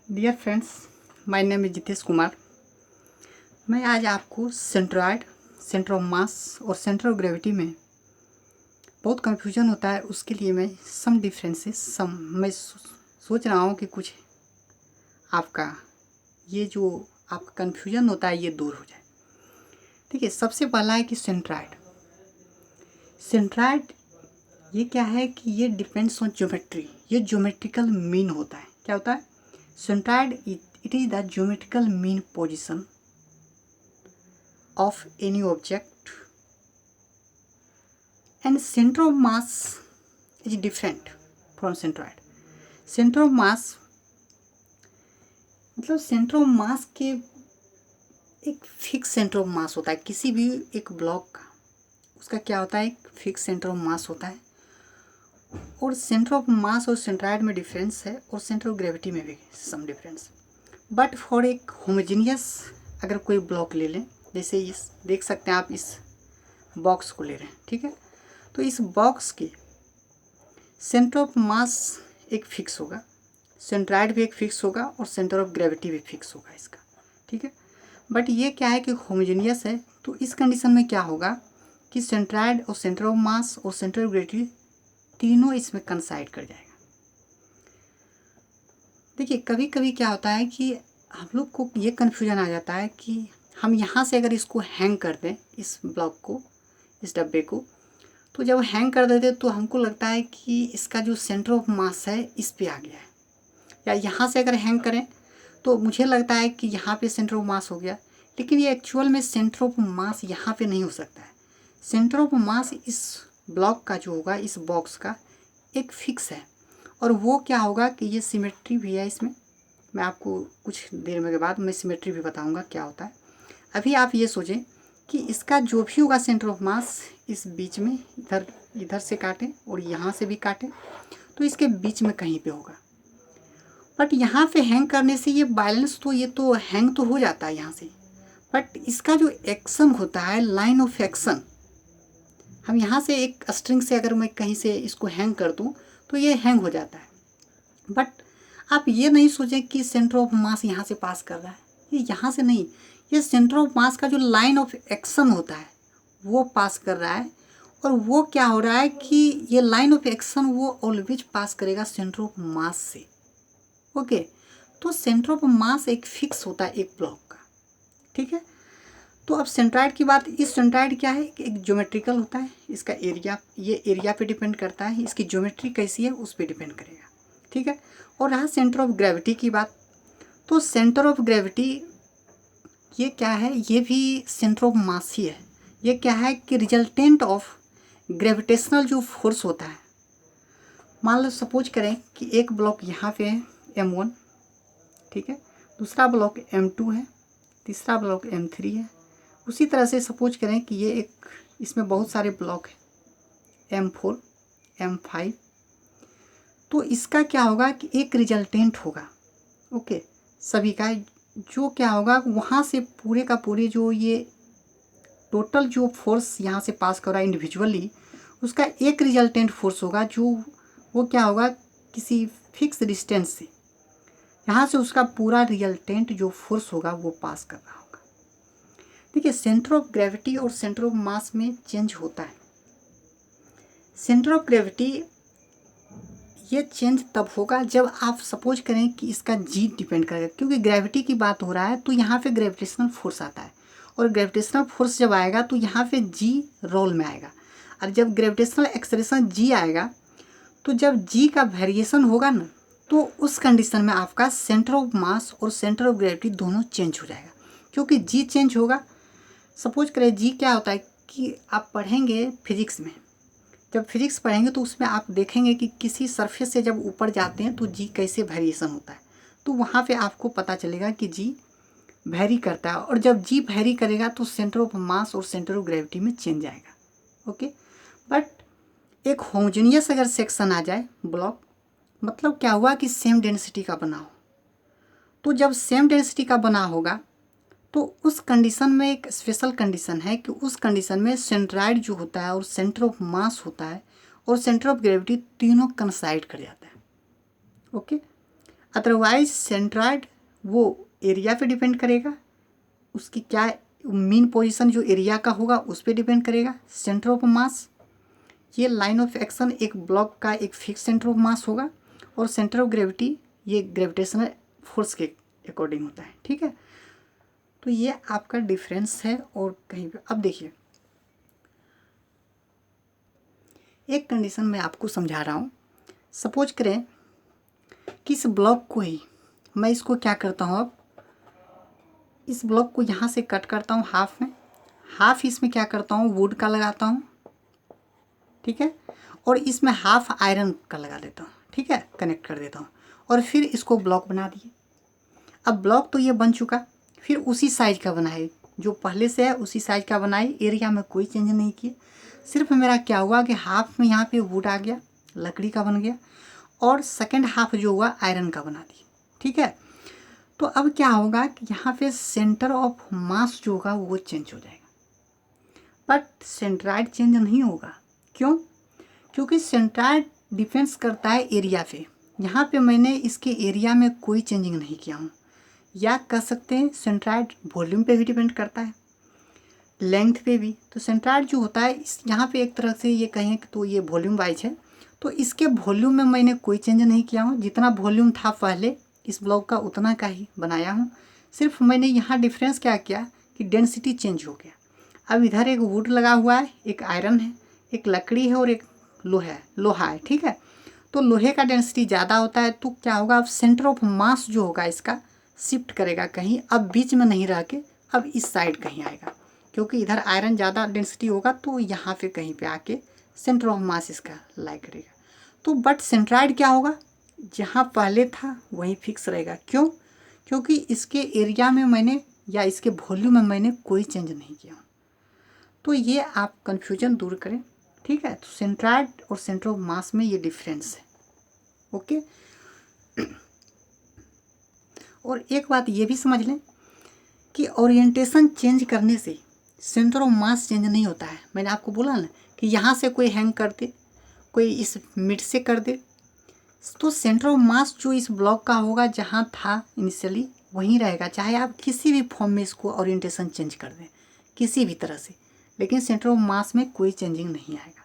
Dear friends, my name is Jitesh Kumar. मैं आज आपको सेंट्रॉयड, सेंटर ऑफ मास और सेंटर ऑफ ग्रेविटी में बहुत कन्फ्यूजन होता है, उसके लिए मैं सम डिफरेंसेस मैं सोच रहा हूँ कि कुछ आपका ये जो आपका कन्फ्यूजन होता है ये दूर हो जाए। ठीक है, सबसे पहला है कि सेंट्रॉयड ये क्या है कि ये डिपेंड्स ऑन ज्योमेट्री। ये ज्योमेट्रिकल मीन होता है। क्या होता है? Centroid it is the geometrical mean position of any object, and center of mass is different from centroid. Center of mass मतलब सेंटर ऑफ मास के एक फिक्स सेंटर ऑफ मास होता है। किसी भी एक ब्लॉक का उसका क्या होता है? एक फिक्स सेंटर ऑफ मास होता है। और सेंटर ऑफ मास और सेंट्रॉयड में डिफरेंस है, और सेंटर ऑफ ग्रेविटी में भी सम डिफरेंस। बट फॉर एक होमोजीनियस अगर कोई ब्लॉक ले लें, जैसे इस देख सकते हैं आप, इस बॉक्स को ले रहे हैं, ठीक है, तो इस बॉक्स के सेंटर ऑफ मास एक फिक्स होगा, सेंट्रॉयड भी एक फिक्स होगा, और सेंटर ऑफ ग्रेविटी भी फिक्स होगा इसका। ठीक है, बट ये क्या है कि होमोजेनियस है, तो इस कंडीशन में क्या होगा कि सेंट्रॉयड और सेंटर ऑफ मास और सेंटर ऑफ ग्रेविटी तीनों इसमें कंसाइड कर जाएगा। देखिए, कभी कभी क्या होता है कि हम लोग को ये कन्फ्यूजन आ जाता है कि हम यहाँ से अगर इसको हैंग कर दें, इस ब्लॉक को, इस डब्बे को, तो जब हैंग कर देते तो हमको लगता है कि इसका जो सेंटर ऑफ मास है इस पे आ गया है। या यहाँ से अगर हैंग करें तो मुझे लगता है कि यहाँ पे सेंटर ऑफ मास हो गया, लेकिन ये एक्चुअल में सेंटर ऑफ मास यहाँ पे नहीं हो सकता है। सेंटर ऑफ मास इस ब्लॉक का जो होगा, इस बॉक्स का एक फिक्स है, और वो क्या होगा कि ये सिमेट्री भी है इसमें। मैं आपको कुछ देर में के बाद मैं सिमेट्री भी बताऊँगा क्या होता है। अभी आप ये सोचें कि इसका जो भी होगा सेंटर ऑफ मास इस बीच में, इधर से काटें और यहाँ से भी काटें, तो इसके बीच में कहीं पे होगा। बट यहाँ पे हैंग करने से ये बैलेंस तो हैंग तो हो जाता है यहाँ से, बट इसका जो एक्शन होता है, लाइन ऑफ एक्शन, हम यहाँ से एक स्ट्रिंग से अगर मैं कहीं से इसको हैंग कर दूँ तो ये हैंग हो जाता है। बट आप ये नहीं सोचें कि सेंटर ऑफ मास यहाँ से पास कर रहा है, ये यहाँ से नहीं, ये सेंटर ऑफ मास का जो लाइन ऑफ एक्शन होता है वो पास कर रहा है। और वो क्या हो रहा है कि ये लाइन ऑफ एक्शन वो ऑलवेज पास करेगा सेंटर ऑफ मास से। ओके, तो सेंटर ऑफ मास एक फिक्स होता है एक ब्लॉक का। ठीक है, तो अब सेंट्रॉयड की बात, इस सेंट्रॉयड क्या है, एक ज्योमेट्रिकल होता है, इसका एरिया, ये एरिया पे डिपेंड करता है, इसकी ज्योमेट्री कैसी है उस पर डिपेंड करेगा। ठीक है, और रहा सेंटर ऑफ ग्रेविटी की बात, तो सेंटर ऑफ ग्रेविटी ये क्या है, ये भी सेंटर ऑफ मास ही है। ये क्या है कि रिजल्टेंट ऑफ ग्रेविटेशनल जो फोर्स होता है, मान लो सपोज करें कि एक ब्लॉक यहाँ पे है M1, ठीक है, दूसरा ब्लॉक M2 है, तीसरा ब्लॉक M3 है। उसी तरह से सपोज करें कि ये एक, इसमें बहुत सारे ब्लॉक हैं M4, M5, तो इसका क्या होगा कि एक रिजल्टेंट होगा। ओके, सभी का जो क्या होगा, वहाँ से पूरे का पूरे जो ये टोटल जो फोर्स यहाँ से पास कर रहा है इंडिविजुअली, उसका एक रिजल्टेंट फोर्स होगा, जो वो क्या होगा, किसी फिक्स डिस्टेंस से यहाँ से उसका पूरा रिजल्टेंट जो फोर्स होगा वो पास कर रहा होगा। देखिए, सेंटर ऑफ ग्रेविटी और सेंटर ऑफ मास में चेंज होता है। सेंटर ऑफ ग्रेविटी ये चेंज तब होगा जब आप सपोज करें कि इसका जी डिपेंड करेगा, क्योंकि ग्रेविटी की बात हो रहा है तो यहाँ पे ग्रेविटेशनल फोर्स आता है, और ग्रेविटेशनल फोर्स जब आएगा तो यहाँ पे जी रोल में आएगा। और जब ग्रेविटेशनल एक्सेलरेशन जी आएगा, तो जब जी का वेरिएशन होगा ना, तो उस कंडीशन में आपका सेंटर ऑफ मास और सेंटर ऑफ ग्रेविटी दोनों चेंज हो जाएगा, क्योंकि जी चेंज होगा। सपोज करें जी क्या होता है कि आप पढ़ेंगे फिजिक्स में, जब फिजिक्स पढ़ेंगे तो उसमें आप देखेंगे कि किसी सरफेस से जब ऊपर जाते हैं तो जी कैसे वेरिएशन होता है, तो वहाँ पे आपको पता चलेगा कि जी वेरी करता है, और जब जी वेरी करेगा तो सेंटर ऑफ मास और सेंटर ऑफ ग्रेविटी में चेंज आएगा। ओके, बट एक होमोजेनियस अगर सेक्शन आ जाए ब्लॉक, मतलब क्या हुआ कि सेम डेंसिटी का बना हो, तो जब सेम डेंसिटी का बना होगा तो उस कंडीशन में एक स्पेशल कंडीशन है कि उस कंडीशन में सेंट्रॉयड जो होता है और सेंटर ऑफ मास होता है और सेंटर ऑफ ग्रेविटी तीनों कंसाइड कर जाता है। ओके, अदरवाइज सेंट्रॉयड वो एरिया पे डिपेंड करेगा, उसकी क्या मीन पोजीशन जो एरिया का होगा उस पर डिपेंड करेगा। सेंटर ऑफ मास, ये लाइन ऑफ एक्शन एक ब्लॉक का एक फिक्स सेंटर ऑफ मास होगा, और सेंटर ऑफ ग्रेविटी ये ग्रेविटेशनल फोर्स के अकॉर्डिंग होता है। ठीक है, तो ये आपका डिफरेंस है। और कहीं पे अब देखिए, एक कंडीशन मैं आपको समझा रहा हूँ। सपोज करें कि इस ब्लॉक को ही मैं इसको क्या करता हूँ, अब इस ब्लॉक को यहाँ से कट करता हूँ हाफ में, हाफ इसमें क्या करता हूँ वुड का लगाता हूँ, ठीक है, और इसमें हाफ आयरन का लगा देता हूँ, ठीक है, कनेक्ट कर देता हूँ, और फिर इसको ब्लॉक बना दिए। अब ब्लॉक तो ये बन चुका, फिर उसी साइज का बनाए, जो पहले से है उसी साइज का बनाए, एरिया में कोई चेंज नहीं किए। सिर्फ मेरा क्या हुआ कि हाफ में यहाँ पे वुड आ गया, लकड़ी का बन गया, और सेकंड हाफ जो हुआ आयरन का बना दिया। ठीक है, तो अब क्या होगा कि यहाँ पे सेंटर ऑफ मास जो होगा वो चेंज हो जाएगा, बट सेंट्रॉयड चेंज नहीं होगा। क्यों? क्योंकि सेंट्रॉयड डिपेंड्स करता है एरिया पे। यहाँ पे मैंने इसके एरिया में कोई चेंजिंग नहीं किया हूँ, या कह सकते हैं सेंट्रॉयड वॉल्यूम पे भी डिपेंड करता है, लेंथ पे भी। तो सेंट्रॉयड जो होता है इस यहाँ पे एक तरह से ये कहें तो ये वॉल्यूम वाइज है, तो इसके वॉल्यूम में मैंने कोई चेंज नहीं किया हूँ, जितना वॉल्यूम था पहले इस ब्लॉक का उतना का ही बनाया हूँ। सिर्फ मैंने यहाँ डिफरेंस क्या किया कि डेंसिटी चेंज हो गया। अब इधर एक वुड लगा हुआ है, एक आयरन है, एक लकड़ी है और एक लोहा है, ठीक है। तो लोहे का डेंसिटी ज़्यादा होता है, तो क्या होगा, अब सेंटर ऑफ मास जो होगा इसका शिफ्ट करेगा कहीं, अब बीच में नहीं रह के अब इस साइड कहीं आएगा, क्योंकि इधर आयरन ज़्यादा डेंसिटी होगा तो यहाँ पे कहीं पे आके सेंटर ऑफ मास इसका लाई करेगा। तो बट सेंट्रॉयड क्या होगा, जहाँ पहले था वहीं फिक्स रहेगा। क्यों? क्योंकि इसके एरिया में मैंने या इसके वॉल्यूम में मैंने कोई चेंज नहीं किया। तो ये आप कन्फ्यूजन दूर करें, ठीक है। तो सेंट्रॉयड और सेंटर ऑफ मास में ये डिफरेंस है, ओके। और एक बात ये भी समझ लें कि ओरिएंटेशन चेंज करने से सेंटर ऑफ मास चेंज नहीं होता है। मैंने आपको बोला ना कि यहाँ से कोई हैंग कर दे, कोई इस मिड से कर दे, तो सेंटर ऑफ मास जो इस ब्लॉक का होगा जहाँ था इनिशियली वहीं रहेगा, चाहे आप किसी भी फॉर्म में इसको ओरिएंटेशन चेंज कर दें किसी भी तरह से, लेकिन सेंटर ऑफ मास में कोई चेंजिंग नहीं आएगा।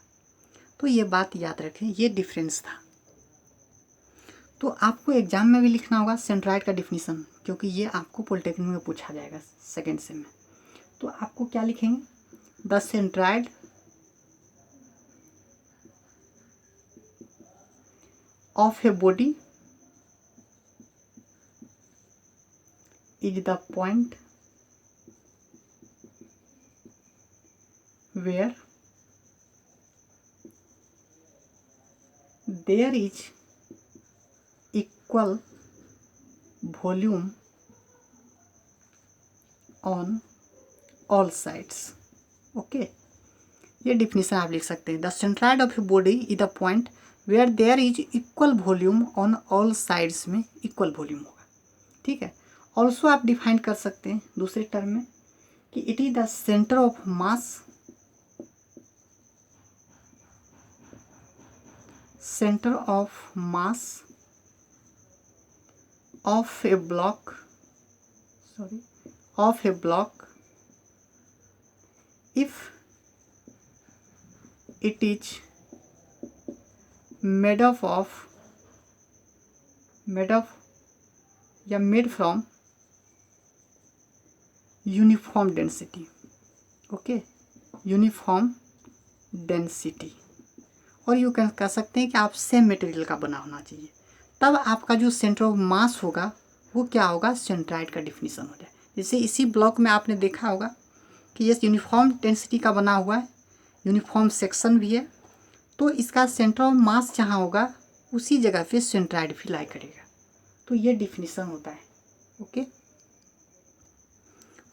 तो ये बात याद रखें, ये डिफरेंस था। तो आपको एग्जाम में भी लिखना होगा सेंट्रॉयड का डिफिनीसन, क्योंकि ये आपको पॉलिटेक्निक में पूछा जाएगा सेकेंड सेम में। तो आपको क्या लिखेंगे, the centroid of a body is the point where there is equal volume on all sides, okay. ये डिफिनीशन आप लिख सकते हैं, the centroid of a body is the point where there is equal volume on all sides में equal volume होगा, ठीक है। Also आप डिफाइन कर सकते हैं दूसरे टर्म में कि it is the centre of mass, center of mass of a block if it is made from uniform density, okay, uniform density. और यू कैन कह सकते हैं कि आप सेम मटेरियल का बना होना चाहिए, तब आपका जो सेंटर ऑफ मास होगा वो क्या होगा, सेंट्रॉयड का डिफिनीशन हो जाए। जैसे इसी ब्लॉक में आपने देखा होगा कि ये यूनिफॉर्म डेंसिटी का बना हुआ है, यूनिफॉर्म सेक्शन भी है, तो इसका सेंटर ऑफ मास जहाँ होगा उसी जगह पे सेंट्रॉयड भी लाई करेगा। तो ये डिफिनीशन होता है, ओके।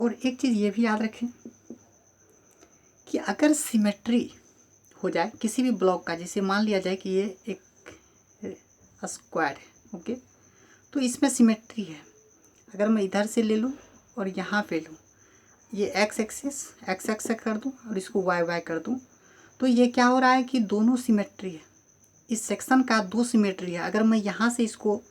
और एक चीज़ ये भी याद रखें कि अगर सिमेट्री हो जाए किसी भी ब्लॉक का, जैसे मान लिया जाए कि ये एक स्क्वायर है, ओके, तो इसमें सिमेट्री है। अगर मैं इधर से ले लूँ और यहाँ पे लूँ, ये एक्स एक्सिस कर दूँ और इसको वाई वाई कर दूँ, तो ये क्या हो रहा है कि दोनों सिमेट्री है, इस सेक्शन का दो सिमेट्री है। अगर मैं यहाँ से इसको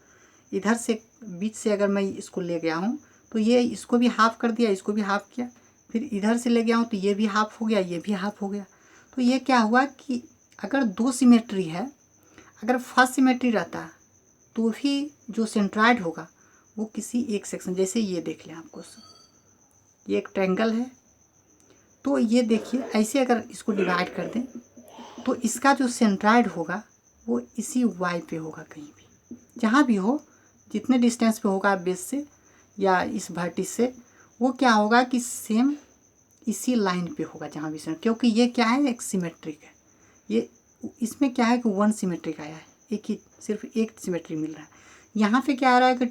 इधर से बीच से अगर मैं इसको ले गया हूँ तो ये इसको भी हाफ कर दिया, इसको भी हाफ किया, फिर इधर से ले गया हूँ तो ये भी हाफ हो गया, ये भी हाफ हो गया। तो ये क्या हुआ कि अगर दो सिमेट्री है, अगर फर्स्ट सिमेट्री रहता तो भी जो सेंट्राइड होगा वो किसी एक सेक्शन, जैसे ये देख लें आपको, ये एक ट्रायंगल है, तो ये देखिए ऐसे अगर इसको डिवाइड कर दें तो इसका जो सेंट्राइड होगा वो इसी वाई पे होगा, कहीं भी जहाँ भी हो, जितने डिस्टेंस पे होगा बेस से या इस वर्टिस से, वो क्या होगा कि सेम इसी लाइन पे होगा जहाँ भी सेंटर, क्योंकि ये क्या है, एक सिमेट्रिक है। ये इसमें क्या है कि वन सिमेट्रिक आया है, एक ही सिर्फ एक सिमेट्री मिल रहा है। यहाँ पे क्या आ रहा है कि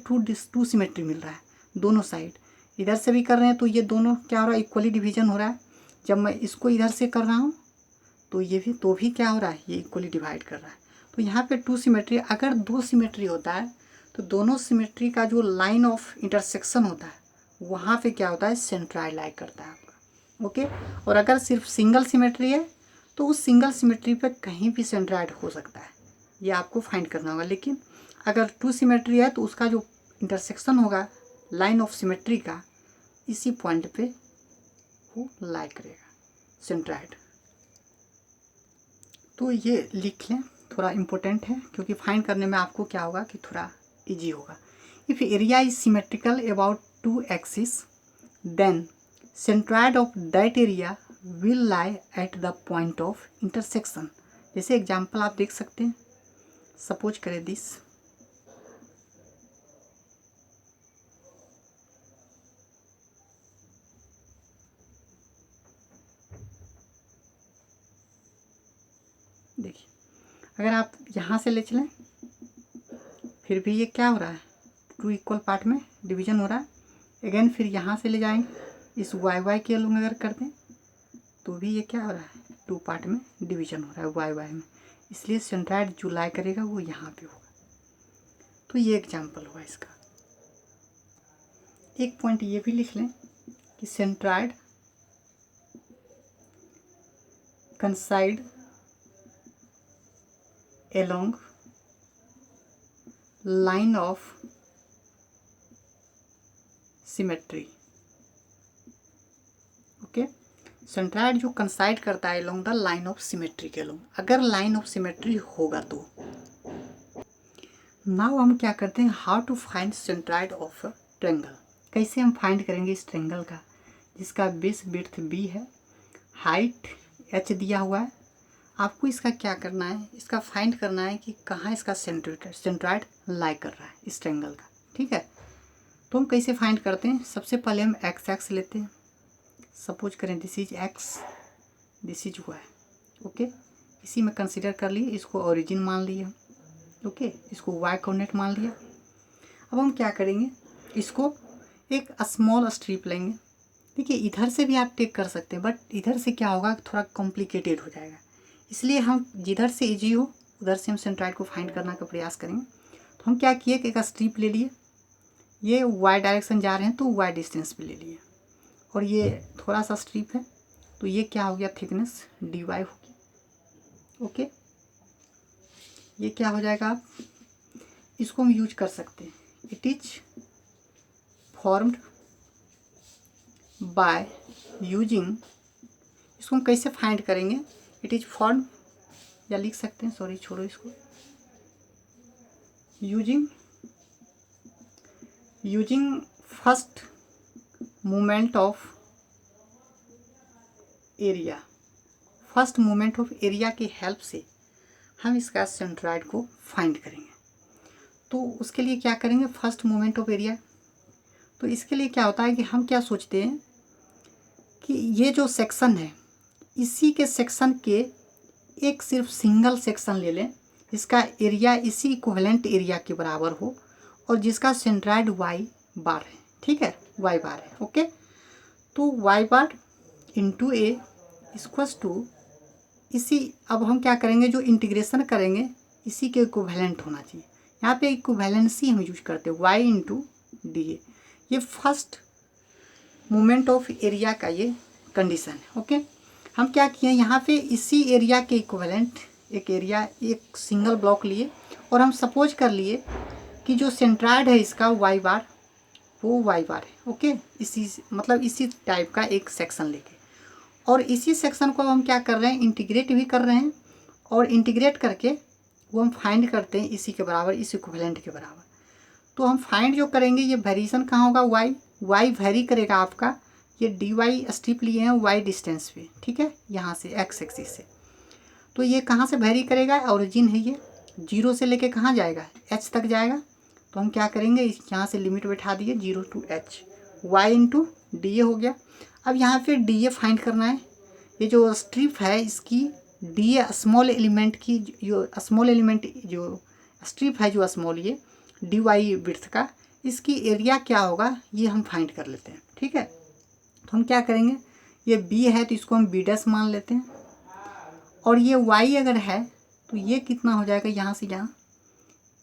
टू सिमेट्री मिल रहा है दोनों साइड, इधर से भी कर रहे हैं तो ये दोनों क्या हो रहा है, इक्वली डिवीजन हो रहा है। जब मैं इसको इधर से कर रहा हूँ तो ये भी क्या हो रहा है, ये इक्वली डिवाइड कर रहा है। तो यहाँ पे टू सिमेट्री, अगर दो सिमेट्री होता है तो दोनों सिमेट्री का जो लाइन ऑफ इंटरसेक्शन होता है वहाँ पे क्या होता है, सेंट्राइड लाई करता है आपका। ओके, और अगर सिर्फ सिंगल सिमेट्री है तो उस सिंगल सिमेट्री पे कहीं भी सेंट्राइड हो सकता है, ये आपको फाइंड करना होगा। लेकिन अगर टू सिमेट्री है तो उसका जो इंटरसेक्शन होगा लाइन ऑफ सिमेट्री का, इसी पॉइंट पे वो लाई करेगा सेंट्राइड। तो ये लिख लें, थोड़ा इम्पोर्टेंट है, क्योंकि फाइंड करने में आपको क्या होगा कि थोड़ा इजी होगा। If area is symmetrical about two axis then centroid of that area will lie at the point of intersection. जैसे एग्जाम्पल आप देख सकते हैं, सपोज करें दिस, देखिए अगर आप यहाँ से ले चलें फिर भी ये क्या हो रहा है, टू इक्वल पार्ट में डिवीजन हो रहा है। अगेन फिर यहाँ से ले जाएंगे, इस वाई वाई के लोग अगर कर दें तो भी ये क्या हो रहा है, टू पार्ट में डिवीजन हो रहा है वाई वाई में, इसलिए सेंट्राइड जो लाई करेगा वो यहाँ पे होगा। तो ये एग्जाम्पल हुआ इसका। एक पॉइंट ये भी लिख लें कि centroid कंसाइड along line of symmetry। Okay, centroid जो कंसाइड करता है along the line of symmetry के along, अगर line of symmetry होगा तो। नाउ हम क्या करते हैं, how to find centroid of a triangle. कैसे हम फाइंड करेंगे इस ट्रायंगल का, जिसका बेस विड्थ b है, हाइट h दिया हुआ है। आपको इसका क्या करना है, इसका फाइंड करना है कि कहाँ इसका सेंट्राइड लाई कर रहा है इस ट्रायंगल का। ठीक है, तो हम कैसे फाइंड करते हैं, सबसे पहले हम एक्स एक्स लेते हैं, सपोज करें this is X, this is Y. Okay, इसी में कंसीडर कर लिए, इसको ओरिजिन मान लिया। ओके, इसको वाई कोऑर्डिनेट मान लिया। अब हम क्या करेंगे, इसको एक स्मॉल स्ट्रिप लेंगे। देखिए इधर से भी आप टेक कर सकते हैं, बट इधर से क्या होगा, थोड़ा कॉम्प्लिकेटेड हो जाएगा, इसलिए हम जिधर से इजी हो उधर से हम सेंट्राइड को फाइंड करने का प्रयास करेंगे। तो हम क्या किए कि एक स्ट्रिप ले लिए, ये वाई डायरेक्शन जा रहे हैं तो वाई डिस्टेंस पे ले लिए, और ये थोड़ा सा स्ट्रिप है तो ये क्या हो गया, थिकनेस dy होगी। ओके, ये क्या हो जाएगा, आप इसको हम यूज कर सकते हैं, it is formed by using, इसको हम कैसे फाइंड करेंगे, इट इज फॉर्म, या लिख सकते हैं, सॉरी छोड़ो इसको, using first moment of area, first moment of area की हेल्प से हम इसका सेंट्राइड को फाइंड करेंगे। तो उसके लिए क्या करेंगे, फर्स्ट मोमेंट ऑफ एरिया, तो इसके लिए क्या होता है कि हम क्या सोचते हैं कि ये जो सेक्शन है इसी के सेक्शन के एक सिर्फ सिंगल सेक्शन ले लें, जिसका एरिया इसी इक्विवेलेंट एरिया के बराबर हो और जिसका सेंट्राइड वाई बार है। ठीक है, वाई बार है। ओके, तो Y bar into A equals to इसी, अब हम क्या करेंगे, जो इंटीग्रेशन करेंगे इसी के इक्विवेलेंट होना चाहिए। यहाँ पे इक्विवेलेंसी हम यूज करते हैं, वाई इंटू डी ए, ये फर्स्ट मोमेंट ऑफ एरिया का ये कंडीशन है। ओके, हम क्या किए, यहाँ पे इसी एरिया के इक्विवेलेंट एक एरिया, एक सिंगल ब्लॉक लिए और हम सपोज कर लिए कि जो सेंट्राइड है इसका वाई बार वो वाई बार है। ओके, इसी मतलब इसी टाइप का एक सेक्शन लेके, और इसी सेक्शन को हम क्या कर रहे हैं, इंटीग्रेट भी कर रहे हैं, और इंटीग्रेट करके वो हम फाइंड करते हैं इसी के बराबर, इस इक्विवेलेंट के बराबर। तो हम फाइंड जो करेंगे, ये वेरिएशन कहाँ होगा, वाई वेरी करेगा आपका, ये डी वाई स्ट्रिप लिए हैं वाई डिस्टेंस पे, ठीक है, यहाँ से एक्स एक्सिस से। तो ये कहाँ से वेरी करेगा, ओरिजिन है ये 0 से लेके कहाँ जाएगा, h तक जाएगा। तो हम क्या करेंगे, यहाँ से लिमिट बैठा दिए 0 to h, y into D ए हो गया। अब यहाँ पे डी ए फाइंड करना है। ये जो स्ट्रिप है इसकी डी ए स्मॉल एलिमेंट की, जो स्मॉल एलिमेंट जो स्ट्रिप है, जो स्मॉल ये डी वाई विड्थ का, इसकी एरिया क्या होगा ये हम फाइंड कर लेते हैं। ठीक है, तो हम क्या करेंगे, ये बी है तो इसको हम बी डैश मान लेते हैं, और ये वाई अगर है तो ये कितना हो जाएगा, यहाँ से यहाँ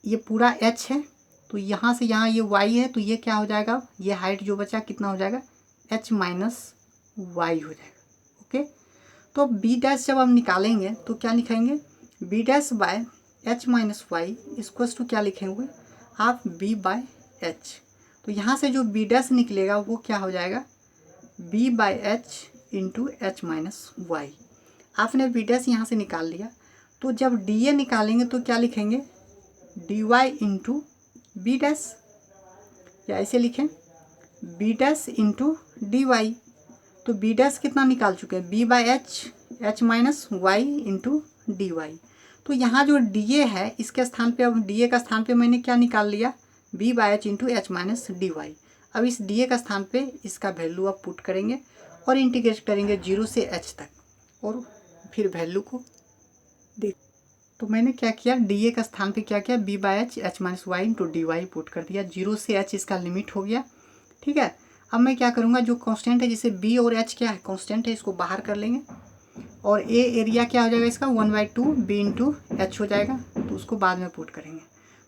ये पूरा एच है, तो यहाँ से यहाँ ये वाई है, तो ये क्या हो जाएगा, ये हाइट जो बचा कितना हो जाएगा, एच माइनस वाई हो जाएगा। ओके, तो बी डैश जब हम निकालेंगे तो क्या लिखेंगे, B dash by H minus Y equals to क्या लिखेंगे आप, बी बाय एच। तो यहाँ से जो बी डैश निकलेगा वो क्या हो जाएगा, B by H into H minus Y. आपने बी डैश यहाँ से निकाल लिया, तो जब डी ए निकालेंगे तो क्या लिखेंगे, D Y into B dash, या ऐसे लिखें B dash into D Y. तो बी डैश कितना निकाल चुके हैं, B by H, H minus Y into D Y. तो यहाँ जो डी ए है इसके स्थान पे, अब डी ए का स्थान पे मैंने क्या निकाल लिया, B by H into H minus D Y. अब इस डी ए का स्थान पे इसका वैल्यू आप पुट करेंगे और इंटीग्रेट करेंगे 0 से h तक, और फिर वैल्यू को देख। तो मैंने क्या किया, डी ए का स्थान पे क्या किया, B by H, H minus Y into D Y put कर दिया, 0 से h इसका लिमिट हो गया। ठीक है, अब मैं क्या करूँगा, जो कांस्टेंट है जैसे b और h क्या है, कांस्टेंट है, इसको बाहर कर लेंगे, और ए एरिया क्या हो जाएगा इसका, 1/2 बी इंटू एच हो जाएगा, तो उसको बाद में पुट करेंगे।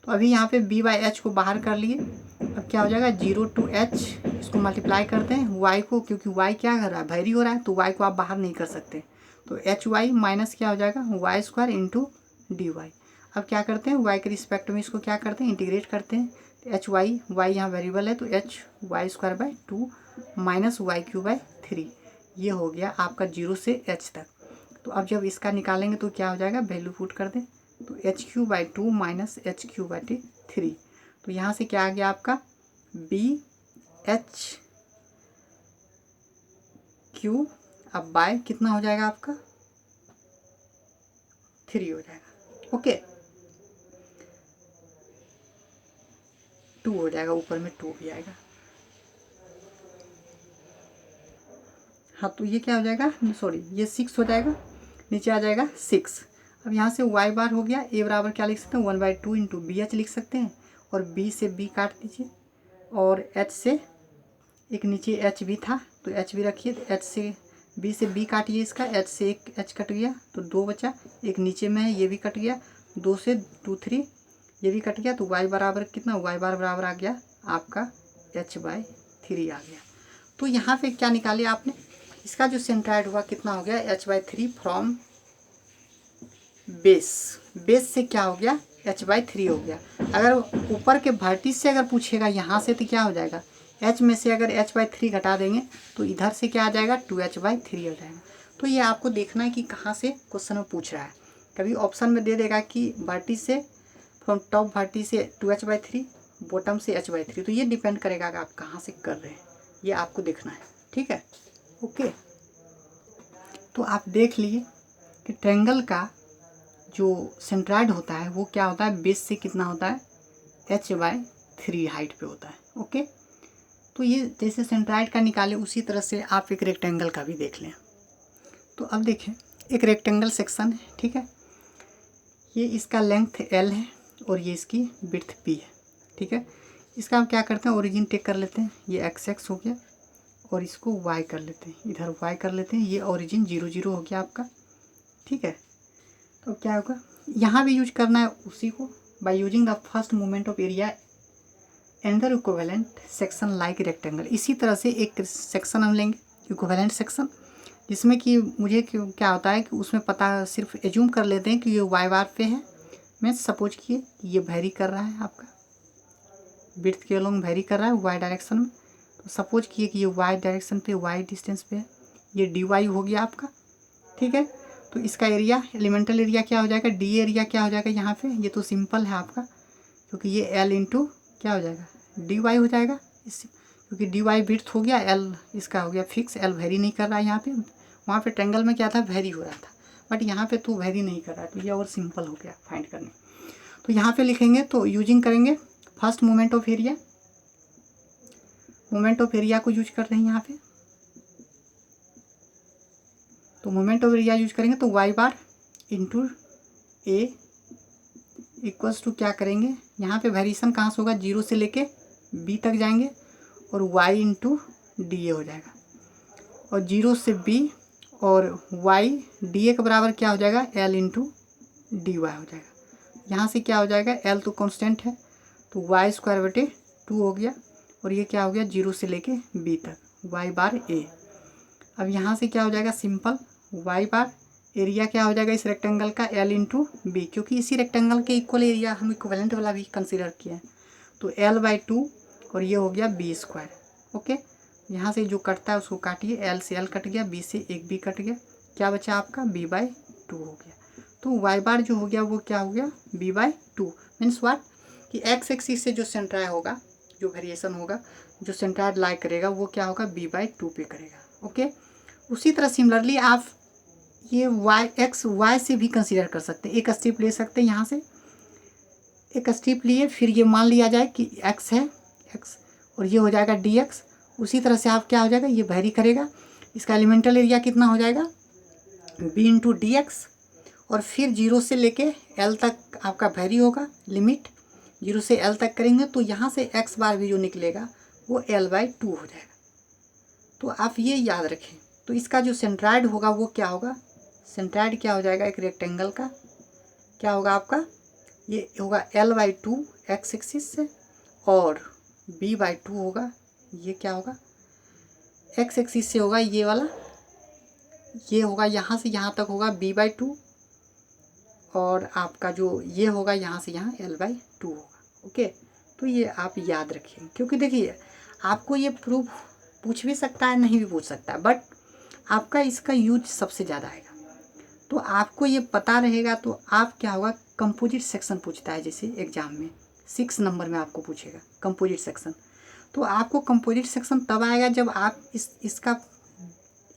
तो अभी यहाँ पे b बाई एच को बाहर कर लिए, अब क्या हो जाएगा 0 to h, इसको मल्टीप्लाई करते हैं y को, क्योंकि y क्या कर रहा है, वेरी हो रहा है, तो y को आप बाहर नहीं कर सकते, तो एच वाई माइनस क्या हो जाएगा, Y square into D Y. अब क्या करते हैं, y के रिस्पेक्ट में इसको क्या करते हैं, इंटीग्रेट करते हैं, तो एच वाई, वाई यहाँ वेरिएबल है, तो H Y square by 2 minus Y cube by 3, ये हो गया आपका 0 से h तक। तो अब जब इसका निकालेंगे तो क्या हो जाएगा, वैल्यू पुट कर दें, तो H Q by 2 minus H Q by 3। तो यहाँ से क्या आ गया आपका, बी एच क्यू, अब बाय कितना हो जाएगा आपका, 3 हो जाएगा। ओके, 2 हो जाएगा, ऊपर में 2 भी आएगा। हाँ, तो ये क्या हो जाएगा, सॉरी ये 6 हो जाएगा, नीचे आ जाएगा 6। अब यहाँ से y बार हो गया, a बराबर क्या लिख सकते हैं, 1/2 इंटू बी एच लिख सकते हैं, और b से b काट दीजिए, और h से एक नीचे h भी था तो h भी रखिए, तो h से b से b काटिए, इसका h से एक h कट गया तो 2 बचा, एक नीचे में है ये भी कट गया, 2 से 2 3 ये भी कट गया, तो y बराबर कितना, y बार बराबर आ गया आपका h/3 आ गया। तो यहाँ पे क्या निकाले आपने, इसका जो सेंट्राइड हुआ कितना हो गया, h/3 फ्रॉम बेस से क्या हो गया, h/3 हो गया। अगर ऊपर के वर्टिस से अगर पूछेगा यहाँ से तो क्या हो जाएगा, h में से अगर h/3 घटा देंगे तो इधर से क्या आ जाएगा, 2h/3 हो जाएगा। तो ये आपको देखना है कि कहाँ से क्वेश्चन में पूछ रहा है। कभी ऑप्शन में दे देगा कि वर्टिस से, फ्रॉम टॉप वर्टिस से 2h/3, बॉटम से h/3, तो ये डिपेंड करेगा कि आप कहाँ से कर रहे हैं, ये आपको देखना है। ठीक है, ओके। तो आप देख लिए कि ट्रायंगल का जो सेंट्राइड होता है वो क्या होता है, बेस से कितना होता है, h/3 हाइट पे होता है। ओके, तो ये जैसे सेंट्राइड का निकाले उसी तरह से आप एक रेक्टेंगल का भी देख लें। तो अब देखें, एक रेक्टेंगल सेक्शन है, ठीक है, ये इसका लेंथ l है और ये इसकी विड्थ p है। ठीक है, इसका हम क्या करते हैं, ओरिजिन टेक कर लेते हैं, ये x हो गया, और इसको y कर लेते हैं, इधर y कर लेते हैं, ये ओरिजिन 0 0 हो गया आपका। ठीक है, तो क्या होगा, यहाँ भी यूज करना है उसी को, by using the first moment of area under equivalent section like rectangle. इसी तरह से एक सेक्शन हम लेंगे इक्विवेलेंट सेक्शन, जिसमें कि मुझे क्या होता है कि उसमें पता सिर्फ एज्यूम कर लेते हैं कि ये y बार पे है। मैं सपोज किए कि ये वेरी कर रहा है आपका, विड्थ के अलोंग वेरी कर रहा है वाई डायरेक्शन में। तो सपोज किए कि ये वाई डायरेक्शन पे वाई डिस्टेंस पे है, ये डी वाई हो गया आपका, ठीक है। तो इसका एरिया एलिमेंटल एरिया क्या हो जाएगा, डी एरिया क्या हो जाएगा यहाँ पे, ये तो सिंपल है आपका, क्योंकि ये एल इंटू क्या हो जाएगा डी वाई हो जाएगा इससे, क्योंकि डी वाई विड्थ हो गया, एल इसका हो गया फिक्स, एल वेरी नहीं कर रहा है यहाँ पे। वहाँ पे ट्रेंगल में क्या था, वेरी हो रहा था, बट यहाँ पे तो वेरी नहीं कर रहा है, तो ये और सिंपल हो गया फाइंड करने। तो यहाँ पे लिखेंगे तो यूजिंग करेंगे first moment of area, moment of area को यूज कर रहे हैं यहाँ पे। तो मोमेंट ऑफ एरिया यूज करेंगे तो Y bar into A equals to क्या करेंगे, यहाँ पे वेरिएशन कहाँ से होगा, 0 से लेके बी तक जाएंगे, और वाई इंटू डी ए हो जाएगा, और 0 से बी और वाई डी ए के बराबर क्या हो जाएगा, एल इंटू डी वाई हो जाएगा। यहाँ से क्या हो जाएगा, एल तो कांस्टेंट है, तो वाई स्क्वायर बटे 2 हो गया, और ये क्या हो गया 0 से लेके बी तक वाई बार ए। अब यहाँ से क्या हो जाएगा सिंपल, वाई बार एरिया क्या हो जाएगा इस रेक्टेंगल का, एल इंटू बी, क्योंकि इसी रेक्टेंगल के इक्वल एरिया हम इक्विवेलेंट वाला भी कंसीडर किए हैं। तो एल बाई 2 और ये हो गया बी स्क्वायर। ओके, यहाँ से जो कटता है उसको काटिए, एल से एल कट गया, बी से एक बी कट गया, क्या बचा आपका बी बाई 2 हो गया। तो वाई बार जो हो गया वो क्या हो गया बी बाई 2, मीन्स वाट कि एक्स एक्सिस से जो सेंट्राइड होगा, जो वेरिएशन होगा, जो सेंट्राइड लाई करेगा वो क्या होगा बी बाई 2 पे करेगा। ओके, उसी तरह सिमिलरली आप ये वाई एक्स वाई से भी कंसीडर कर सकते हैं, एक स्टेप ले सकते हैं, यहाँ से एक स्टेप लिए, फिर ये मान लिया जाए कि एक्स है एक्स, और ये हो जाएगा डी एक्स। उसी तरह से आप क्या हो जाएगा, ये वेरी करेगा, इसका एलिमेंटल एरिया कितना हो जाएगा बी इंटू डी एक्स, और फिर 0 से लेके एल तक आपका वेरी होगा, लिमिट 0 से एल तक करेंगे, तो यहाँ से एक्स बार भी जो निकलेगा वो एल बाई 2 हो जाएगा। तो आप ये याद रखें। तो इसका जो सेंट्राइड होगा वो क्या होगा, सेंट्राइड क्या हो जाएगा एक रेक्टेंगल का, क्या होगा आपका, ये होगा एल बाई 2 एक्स एक्सिस से, और बी बाई 2 होगा, ये क्या होगा एक्स एक्सिस से होगा, ये वाला ये होगा यहाँ से यहाँ तक होगा बी बाई 2, और आपका जो ये होगा यहाँ से यहाँ एल बाई 2 होगा। ओके, तो ये आप याद रखिए, क्योंकि देखिए आपको ये प्रूफ पूछ भी सकता है, नहीं भी पूछ सकता है, बट आपका इसका यूज सबसे ज़्यादा आएगा। तो आपको ये पता रहेगा, तो आप क्या होगा, कंपोजिट सेक्शन पूछता है जैसे एग्जाम में 6 नंबर में आपको पूछेगा कंपोजिट सेक्शन, तो आपको कंपोजिट सेक्शन तब आएगा जब आप इसका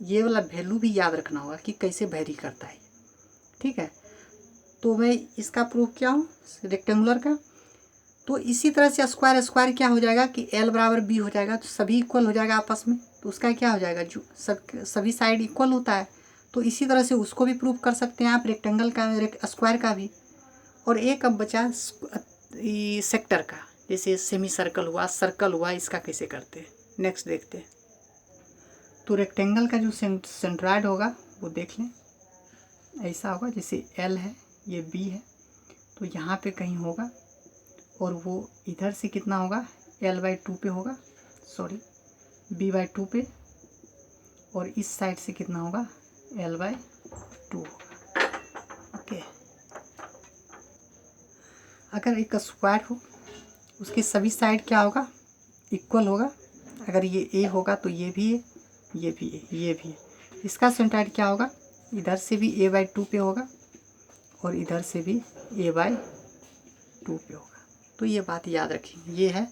ये वाला वैल्यू भी याद रखना होगा कि कैसे वेरी करता है, ठीक है। तो मैं इसका प्रूफ क्या हूँ रेक्टेंगुलर का, तो इसी तरह से स्क्वायर स्क्वायर क्या हो जाएगा कि एल बराबर बी हो जाएगा, तो सभी इक्वल हो जाएगा आपस में, तो उसका क्या हो जाएगा जो सभी साइड इक्वल होता है, तो इसी तरह से उसको भी प्रूफ कर सकते हैं आप रेक्टेंगल का स्क्वायर का भी। और एक अब बचा सेक्टर का, जैसे सेमी सर्कल हुआ, सर्कल हुआ, इसका कैसे करते हैं नेक्स्ट देखते हैं। तो रेक्टेंगल का जो सेंट्राइड होगा वो देख लें, ऐसा होगा जैसे एल है, ये बी है, तो यहाँ पे कहीं होगा, और वो इधर से कितना होगा एल बाई 2 पे होगा, सॉरी बी बाई 2 पे, और इस साइड से कितना होगा एल बाई 2 होगा। ओके, अगर एक स्क्वायर हो उसकी सभी साइड क्या होगा इक्वल होगा, अगर ये ए होगा तो ये भी है, ये भी है, ये भी है, इसका सेंट्राइड क्या होगा, इधर से भी ए बाई 2 पे होगा, और इधर से भी ए बाई 2 पे होगा। तो ये बात याद रखेंगे, ये है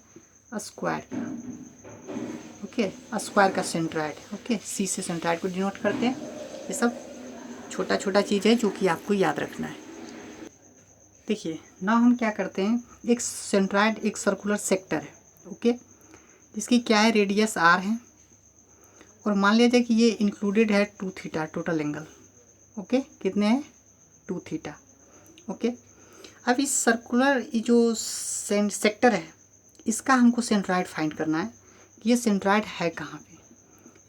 स्क्वायर का, ओके, स्क्वायर का सेंट्राइड। ओके, सी से सेंट्राइड को डिनोट करते हैं। ये सब छोटा छोटा चीज़ है जो कि आपको याद रखना है। देखिए ना हम क्या करते हैं, एक सेंट्राइड एक सर्कुलर सेक्टर है, ओके, जिसकी क्या है रेडियस आर है, और मान लीजिए कि ये इंक्लूडेड है 2 थीटा टोटल एंगल, ओके, कितने हैं 2 थीटा। ओके, अब इस सर्कुलर जो सेक्टर है इसका हमको सेंट्राइड फाइंड करना है कि ये सेंट्राइड है कहाँ पे।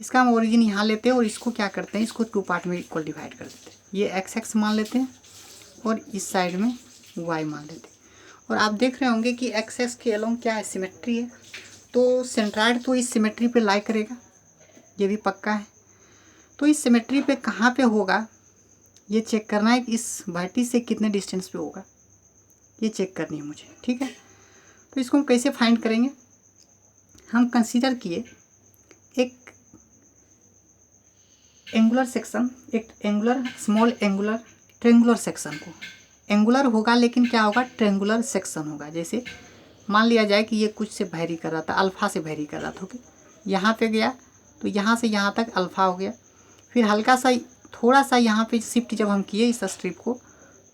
इसका हम ओरिजिन यहाँ लेते हैं और इसको क्या करते हैं, इसको 2 पार्ट में इक्वल डिवाइड कर देते हैं। ये एक्स एक्स मान लेते हैं और इस साइड में वाई मान लेते हैं। और आप देख रहे होंगे कि एक्स एक्स के अलोंग क्या है सिमेट्री है, तो सेंट्राइड तो इस सिमेट्री पे लाई करेगा, ये भी पक्का है। तो इस सिमेट्री पे कहाँ पे होगा ये चेक करना है कि इस वर्टिस से कितने डिस्टेंस पे होगा, ये चेक करनी है मुझे, ठीक है। तो इसको हम कैसे फाइंड करेंगे, हम कंसीडर किए एक एंगुलर सेक्शन, एक angular small angular triangular section को, एंगुलर होगा लेकिन क्या होगा, ट्रेंगुलर सेक्शन होगा। जैसे मान लिया जाए कि ये कुछ से वैरी कर रहा था, अल्फ़ा से वैरी कर रहा था, ओके, यहाँ पे गया तो यहाँ से यहाँ तक अल्फ़ा हो गया, फिर हल्का सा थोड़ा सा यहाँ पे शिफ्ट जब हम किए इस स्ट्रिप को,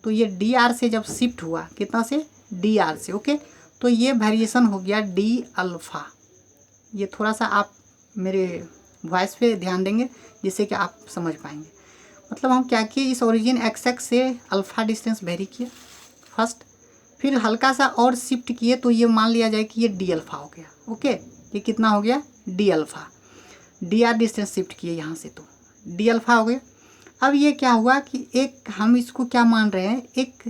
तो ये डी आर से जब शिफ्ट हुआ, कितना से, डी आर से, ओके, तो ये वेरिएशन हो गया डी अल्फ़ा। ये थोड़ा सा आप मेरे वॉइस पे ध्यान देंगे जिससे कि आप समझ पाएंगे। मतलब हम क्या किए, इस ओरिजिन एक्स एक्स से अल्फ़ा डिस्टेंस वेरी किए फर्स्ट, फिर हल्का सा और शिफ्ट किए तो ये मान लिया जाए कि ये डी अल्फ़ा हो गया, ओके, ये कितना हो गया, D alpha, D R distance shift किए यहाँ से तो डी अल्फ़ा हो गया। अब ये क्या हुआ कि एक हम इसको क्या मान रहे हैं, एक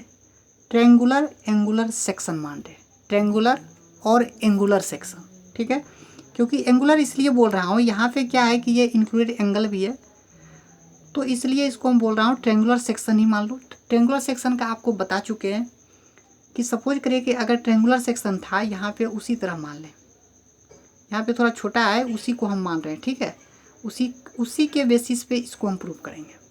ट्रेंगुलर एंगुलर सेक्शन मान रहे हैं, ट्रेंगुलर और एंगुलर सेक्शन, ठीक है, क्योंकि एंगुलर इसलिए बोल रहा हूँ, यहाँ पे क्या है कि ये इंक्लूडेड एंगल भी है, तो इसलिए इसको हम बोल रहा हूँ ट्रेंगुलर सेक्शन ही मान लो। ट्रेंगुलर सेक्शन का आपको बता चुके हैं कि सपोज करिए कि अगर ट्रेंगुलर सेक्शन था यहाँ पे, उसी तरह मान लें, यहाँ पे थोड़ा छोटा है, उसी को हम मान रहे हैं, ठीक है, उसी के बेसिस पे इसको हम प्रूव करेंगे।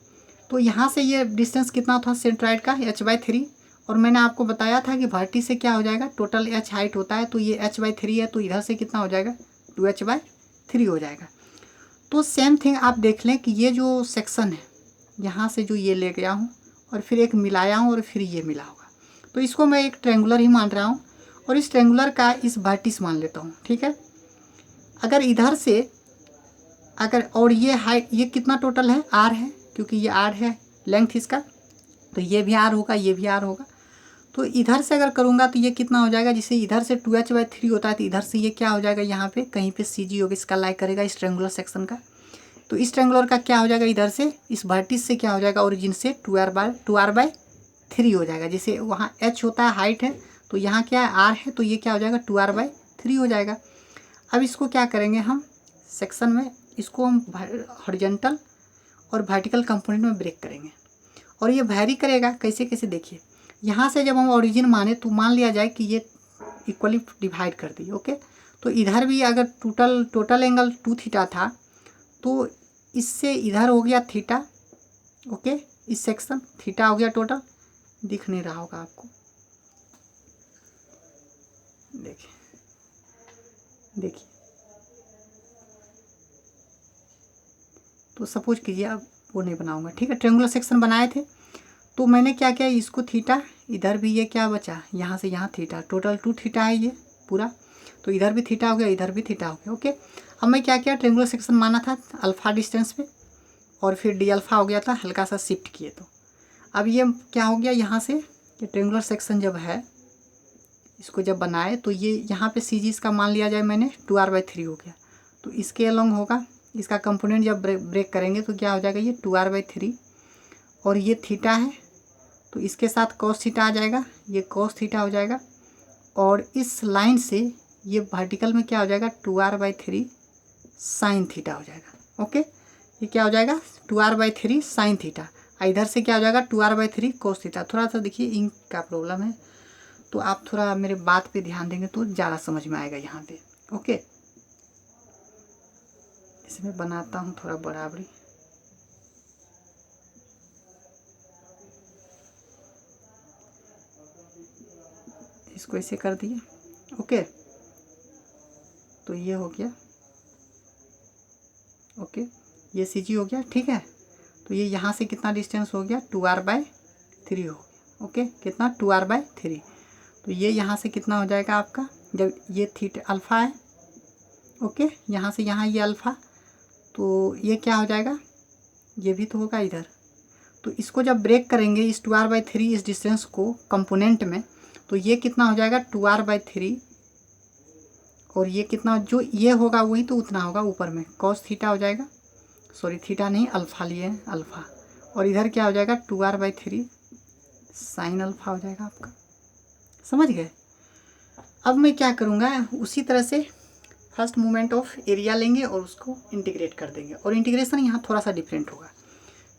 तो यहाँ से ये डिस्टेंस कितना था सेंट्रॉइड का, h/3, और मैंने आपको बताया था कि वर्टी से क्या हो जाएगा, टोटल h हाइट होता है, तो ये h/3 है, तो इधर से कितना हो जाएगा, 2h/3 हो जाएगा। तो सेम थिंग आप देख लें कि ये जो सेक्शन है, यहाँ से जो ये ले गया हूँ और फिर एक मिलाया हूँ और फिर ये मिला होगा, तो इसको मैं एक ट्रेंगुलर ही मान रहा हूँ, और इस ट्रेंगुलर का इस वर्टिस मान लेता हूँ, ठीक है। अगर इधर से अगर, और ये हाइट, ये कितना टोटल है, आर है, क्योंकि ये आर है लेंथ इसका, तो ये भी आर होगा, ये भी आर होगा, तो इधर से अगर करूँगा तो ये कितना हो जाएगा, जैसे इधर से 2h/3 होता है, तो इधर से ये क्या हो जाएगा, यहाँ पे कहीं पे CG होगा, इसका लाइक करेगा इस ट्रेंगुलर सेक्शन का, तो इस ट्रेंगुलर का क्या हो जाएगा, इधर से इस वर्टिस से क्या हो जाएगा, ओरिजिन से 2r/3 हो जाएगा। जैसे वहाँ h होता है, हाइट है, तो यहाँ क्या है, r है, तो ये क्या हो जाएगा, 2r/3 हो जाएगा। अब इसको क्या करेंगे हम सेक्शन में, इसको हम हॉरिजॉन्टल और वर्टिकल कंपोनेंट में ब्रेक करेंगे, और ये वैरी करेगा कैसे कैसे, देखिए यहाँ से जब हम ओरिजिन माने तो मान लिया जाए कि ये इक्वली डिवाइड कर दी, ओके, तो इधर भी अगर टोटल एंगल 2 थीटा था, तो इससे इधर हो गया थीटा, ओके, इस सेक्शन थीटा हो गया टोटल, दिख नहीं रहा होगा आपको, देखिए, तो सपोज कीजिए, अब वो नहीं बनाऊंगा, ठीक है, ट्रेंगुलर सेक्शन बनाए थे, तो मैंने क्या किया, इसको थीटा, इधर भी ये क्या बचा, यहाँ से यहाँ थीटा, टोटल 2 थीटा है ये पूरा, तो इधर भी थीटा हो गया, इधर भी थीटा हो गया, ओके। अब मैं क्या किया, ट्रेंगुलर सेक्शन माना था अल्फ़ा डिस्टेंस पे, और फिर डी अल्फ़ा हो गया था, हल्का सा शिफ्ट किए, तो अब ये क्या हो गया, यहाँ से ये ट्रेंगुलर सेक्शन जब है, इसको जब बनाए तो ये यहाँ पे CG इसका मान लिया जाए मैंने 2r/3 हो गया, तो इसके अलॉन्ग होगा, इसका कंपोनेंट जब ब्रेक करेंगे तो क्या हो जाएगा, ये 2r/3, और ये थीटा है, तो इसके साथ cos थीटा आ जाएगा, ये cos थीटा हो जाएगा, और इस लाइन से ये वर्टिकल में क्या हो जाएगा, 2r/3 साइन थीटा हो जाएगा, ओके, ये क्या हो जाएगा, 2r/3 साइन थीटा, इधर से क्या हो जाएगा, 2r/3 cos थीटा। थोड़ा सा देखिए इंक का प्रॉब्लम है, तो आप थोड़ा मेरे बात पे ध्यान देंगे तो ज़्यादा समझ में आएगा यहाँ पे, ओके। इसमें बनाता हूँ थोड़ा बराबरी, इसको ऐसे कर दिए, ओके, तो ये हो गया, ओके, ये CG हो गया, ठीक है, तो ये यहाँ से कितना डिस्टेंस हो गया, 2r/3 हो गया, ओके, कितना, 2r/3, तो ये यहाँ से कितना हो जाएगा आपका, जब ये थीटा अल्फ़ा है, ओके, यहाँ से यहाँ ये अल्फ़ा, तो ये क्या हो जाएगा, ये भी तो होगा इधर, तो इसको जब ब्रेक करेंगे इस 2r/3 इस डिस्टेंस को कंपोनेंट में, तो ये कितना हो जाएगा, 2r/3, और ये कितना, जो ये होगा वही तो उतना होगा ऊपर में, cos थीटा हो जाएगा, सॉरी थीटा नहीं, अल्फ़ा लिए हैं, अल्फ़ा, और इधर क्या हो जाएगा, 2r/3 साइन अल्फ़ा हो जाएगा आपका, समझ गए। अब मैं क्या करूँगा, उसी तरह से फर्स्ट मोमेंट ऑफ एरिया लेंगे और उसको इंटीग्रेट कर देंगे, और इंटीग्रेशन यहाँ थोड़ा सा डिफरेंट होगा,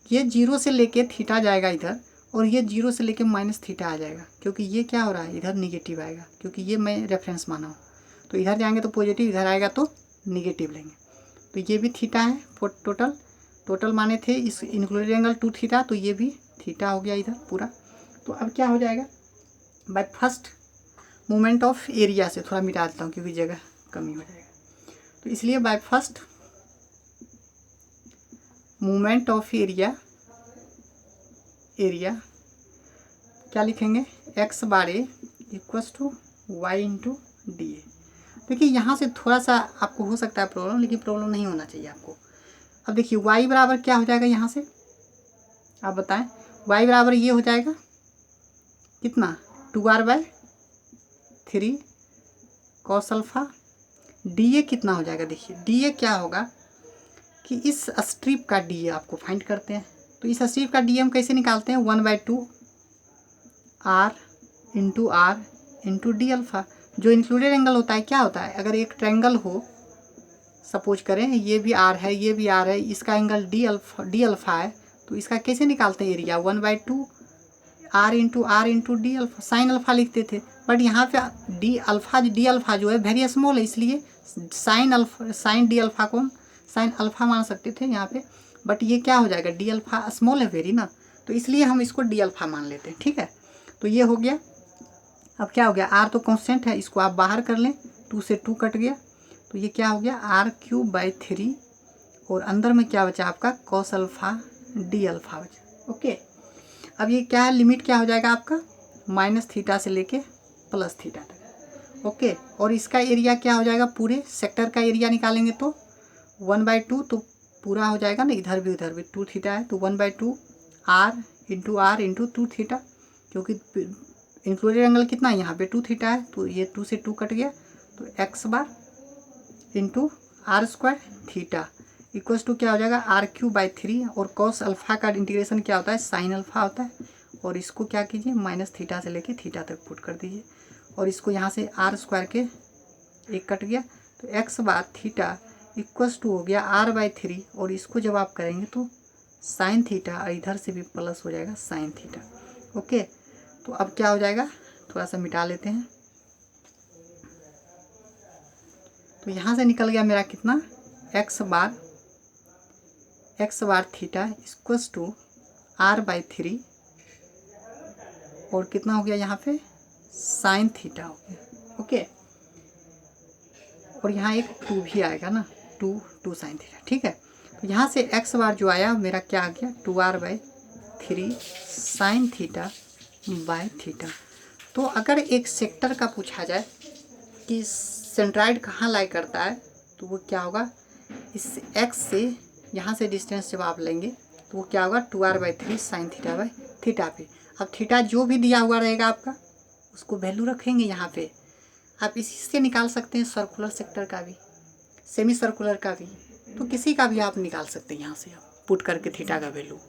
ये 0 से लेके थीटा जाएगा इधर, और ये 0 से लेके माइनस थीटा आ जाएगा, क्योंकि ये क्या हो रहा है, इधर निगेटिव आएगा, क्योंकि ये मैं रेफरेंस माना हूँ। तो इधर जाएंगे तो पॉजिटिव, इधर आएगा तो निगेटिव लेंगे। तो ये भी थीटा है फॉर टोटल माने थे इस इंक्लूडेड एंगल 2 थीटा, तो ये भी थीटा हो गया इधर पूरा। तो अब क्या हो जाएगा, bye first moment of area से थोड़ा मिटा देता हूँ क्योंकि जगह कमी हो जाएगा। तो इसलिए by first moment of area क्या लिखेंगे, X bar A equals to Y into D A. देखिए यहाँ से थोड़ा सा आपको हो सकता है प्रॉब्लम, लेकिन प्रॉब्लम नहीं होना चाहिए आपको। अब देखिए y बराबर क्या हो जाएगा, यहाँ से आप बताएं, y बराबर ये हो जाएगा कितना, 2r/3 cos alpha. D A कितना हो जाएगा, देखिए डी ए क्या होगा कि इस स्ट्रिप का डी ए आपको फाइंड करते हैं। तो इस स्ट्रिप का डी ए हम कैसे निकालते हैं, 1/2 r इंटू डी अल्फ़ा। जो इंक्लूडेड एंगल होता है क्या होता है, अगर एक ट्रायंगल हो, सपोज करें ये भी आर है ये भी आर है, इसका एंगल डी अल्फ़ा है, तो इसका कैसे निकालते हैं area, 1/2 r into D alpha. Sine alpha लिखते थे, बट यहाँ पे डी अल्फ़ा जो है वेरी स्मॉल है, इसलिए साइन डी अल्फ़ा को साइन अल्फ़ा मान सकते थे यहाँ पे, बट ये क्या हो जाएगा, डी अल्फ़ा स्मॉल है वेरी ना, तो इसलिए हम इसको डी अल्फ़ा मान लेते हैं। ठीक है, तो ये हो गया। अब क्या हो गया, r तो कांस्टेंट है, इसको आप बाहर कर लें, 2 से 2 कट गया, तो ये क्या हो गया r³ और अंदर में क्या बचा आपका cos अल्फ़ा डी अल्फ़ा बचा। ओके, अब ये क्या है, लिमिट क्या हो जाएगा आपका -θ से लेके +θ तक। ओके, और इसका एरिया क्या हो जाएगा, पूरे सेक्टर का एरिया निकालेंगे तो 1/2, तो पूरा हो जाएगा ना, इधर भी 2 थीटा है, तो 1/2 r इंटू 2 थीटा, क्योंकि इंक्लूडेड एंगल कितना है यहाँ पे 2 थीटा है, तो ये 2 से 2 कट गया, तो x bar into r² theta equals to क्या हो जाएगा r³/3, और cos अल्फ़ा का इंटीग्रेशन क्या होता है, साइन अल्फ़ा होता है, और इसको क्या कीजिए -θ से लेके थीटा तक पुट कर दीजिए, और इसको यहाँ से r² के एक कट गया, तो x bar theta equals to हो गया r/3, और इसको जब आप करेंगे तो साइन थीटा, और इधर से भी प्लस हो जाएगा साइन थीटा। ओके, तो अब क्या हो जाएगा, थोड़ा सा मिटा लेते हैं, तो यहाँ से निकल गया मेरा कितना, x bar theta equals to r/3, और कितना हो गया यहाँ पे साइन थीटा हो गया। ओके, और यहाँ एक 2 भी आएगा ना, 2 साइन थीटा। ठीक है, तो यहाँ से x बार जो आया मेरा क्या आ गया 2r/3 sine theta by theta. तो अगर एक सेक्टर का पूछा जाए कि सेंट्राइड कहाँ लाई करता है, तो वो क्या होगा, इस x से यहाँ से डिस्टेंस जब आप लेंगे तो वो क्या होगा 2r/3 sine theta by theta पे। अब थीटा जो भी दिया हुआ रहेगा आपका, उसको वैल्यू रखेंगे यहाँ पे। आप इसी से निकाल सकते हैं सर्कुलर सेक्टर का भी, सेमी सर्कुलर का भी, तो किसी का भी आप निकाल सकते हैं यहाँ से, आप पुट करके थीटा का वैल्यू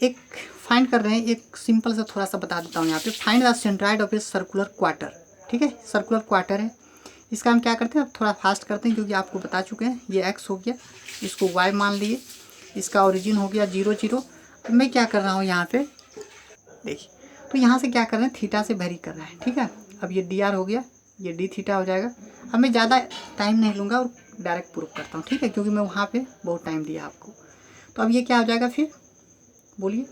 एक फाइंड कर रहे हैं। एक सिंपल सा थोड़ा सा बता देता हूँ यहाँ पे, find the centroid of a circular quarter. ठीक है, सर्कुलर क्वार्टर है, इसका हम क्या करते हैं, अब थोड़ा फास्ट करते हैं क्योंकि आपको बता चुके हैं। ये x हो गया, इसको y मान लिए, इसका ओरिजिन हो गया 0 0। अब मैं क्या कर रहा हूँ यहाँ पे देखिए, तो यहाँ से क्या कर रहे हैं, थीटा से वेरी कर रहा है। ठीक है, अब ये dr हो गया, ये d थीटा हो जाएगा। अब मैं ज़्यादा टाइम नहीं लूँगा और डायरेक्ट प्रूफ करता हूँ। ठीक है, क्योंकि मैं वहाँ पे बहुत टाइम दिया आपको। तो अब ये क्या हो जाएगा फिर बोलिए,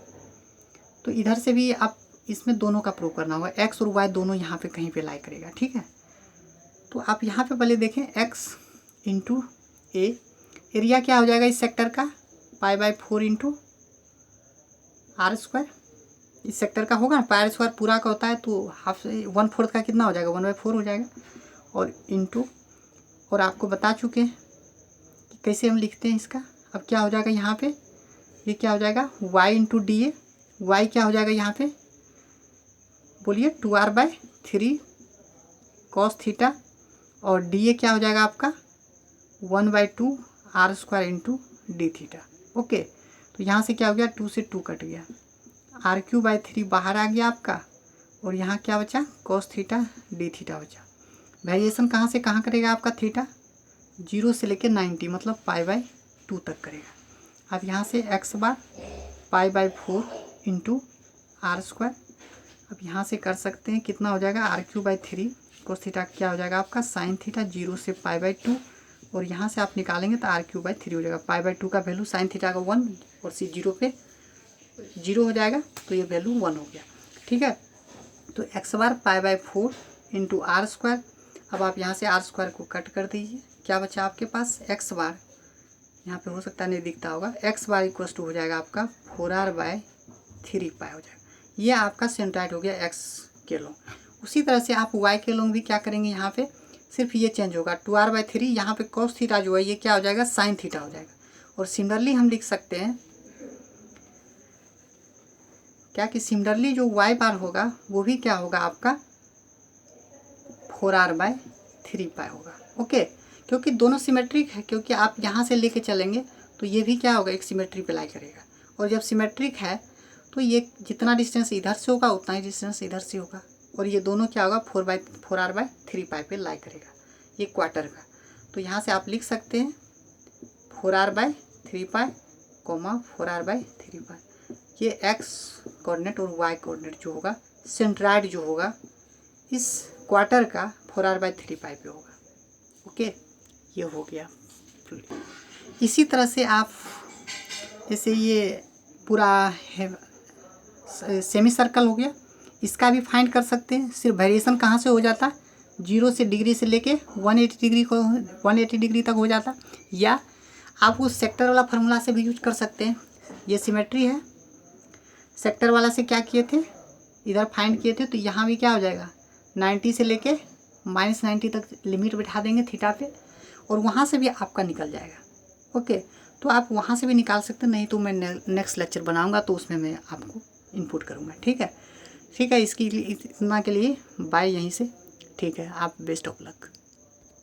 तो इधर से भी आप इसमें दोनों का प्रूफ करना होगा, x और y दोनों यहाँ पे कहीं पे लाई करेगा। ठीक है, तो आप यहाँ पे पहले देखें x इंटू ए, एरिया क्या हो जाएगा इस सेक्टर का π/4 इंटू r²। इस सेक्टर का होगा ना, πr² पूरा का होता है, तो हाफ 1/4 का कितना हो जाएगा 1/4 हो जाएगा, और इंटू, और आपको बता चुके हैं कि कैसे हम लिखते हैं इसका। अब क्या हो जाएगा यहाँ पे, ये क्या हो जाएगा y into D A, Y क्या हो जाएगा यहाँ पे बोलिए 2r/3 cos थीटा, और डी ए क्या हो जाएगा आपका 1/2 r² into D theta. Okay, तो यहाँ से क्या हो गया 2 से 2 कट गया, r³/3 बाहर आ गया आपका, और यहाँ क्या बचा cos थीटा डी थीटा बचा। वेरिएशन कहाँ से कहाँ करेगा आपका थीटा, 0 से लेकर 90 मतलब π/2 तक करेगा। अब यहाँ से x बार π/4 इंटू r²। अब यहाँ से कर सकते हैं, कितना हो जाएगा r³/3 cos थीटा क्या हो जाएगा आपका sin थीटा 0 से π/2, और यहाँ से आप निकालेंगे तो r³/3 हो जाएगा। π/2 का वैल्यू sin थीटा का 1 और c 0 पे 0 हो जाएगा, तो ये वैल्यू 1 हो गया। ठीक है, तो x बार π/4 इंटू r²। अब आप यहाँ से r² को कट कर दीजिए, क्या बचा आपके पास x बार, यहाँ पे हो सकता नहीं दिखता होगा, x बार इक्वल टू हो जाएगा आपका 4r/3 π हो जाएगा। ये आपका सेंट्राइड हो गया x के लॉन्ग। उसी तरह से आप y के लॉन्ग भी क्या करेंगे, यहाँ पे सिर्फ ये चेंज होगा 2r/3, यहाँ पे cos थीटा जो है ये क्या हो जाएगा sin थीटा हो जाएगा। और सिमिलरली हम लिख सकते हैं क्या कि सिमिलरली जो y बार होगा वो भी क्या होगा आपका 4r/3 π होगा। ओके, क्योंकि दोनों सिमेट्रिक है, क्योंकि आप यहाँ से लेके चलेंगे तो ये भी क्या होगा एक सिमेट्री पे लाई करेगा, और जब सिमेट्रिक है तो ये जितना डिस्टेंस इधर से होगा उतना ही डिस्टेंस इधर से होगा, और ये दोनों क्या होगा 4r/3 π पे लाई करेगा, ये क्वार्टर का। तो यहाँ से आप लिख सकते हैं 4r/3 π, 4r/3 π। ये x कोऑर्डिनेट और y कोऑर्डिनेट जो होगा सेंट्राइड जो होगा इस क्वार्टर का 4r/3 π पे होगा। ओके, ये हो गया। इसी तरह से आप जैसे ये पूरा सेमी सर्कल हो गया, इसका भी फाइंड कर सकते हैं। सिर्फ वेरिएशन कहाँ से हो जाता है, 0 से डिग्री से लेके 180 डिग्री तक हो जाता, या आप उस सेक्टर वाला फार्मूला से भी यूज कर सकते हैं। ये सिमेट्री है, सेक्टर वाला से क्या किए थे, इधर फाइंड किए थे, तो यहाँ भी क्या हो जाएगा 90 से लेके -90 तक लिमिट बैठा देंगे थीटा पे, और वहाँ से भी आपका निकल जाएगा। ओके, तो आप वहाँ से भी निकाल सकते हैं, नहीं तो मैं नेक्स्ट लेक्चर बनाऊँगा तो उसमें मैं आपको इनपुट करूँगा। ठीक है, इसकी इतना के लिए बाय यहीं से। ठीक है, आप बेस्ट ऑफ लक।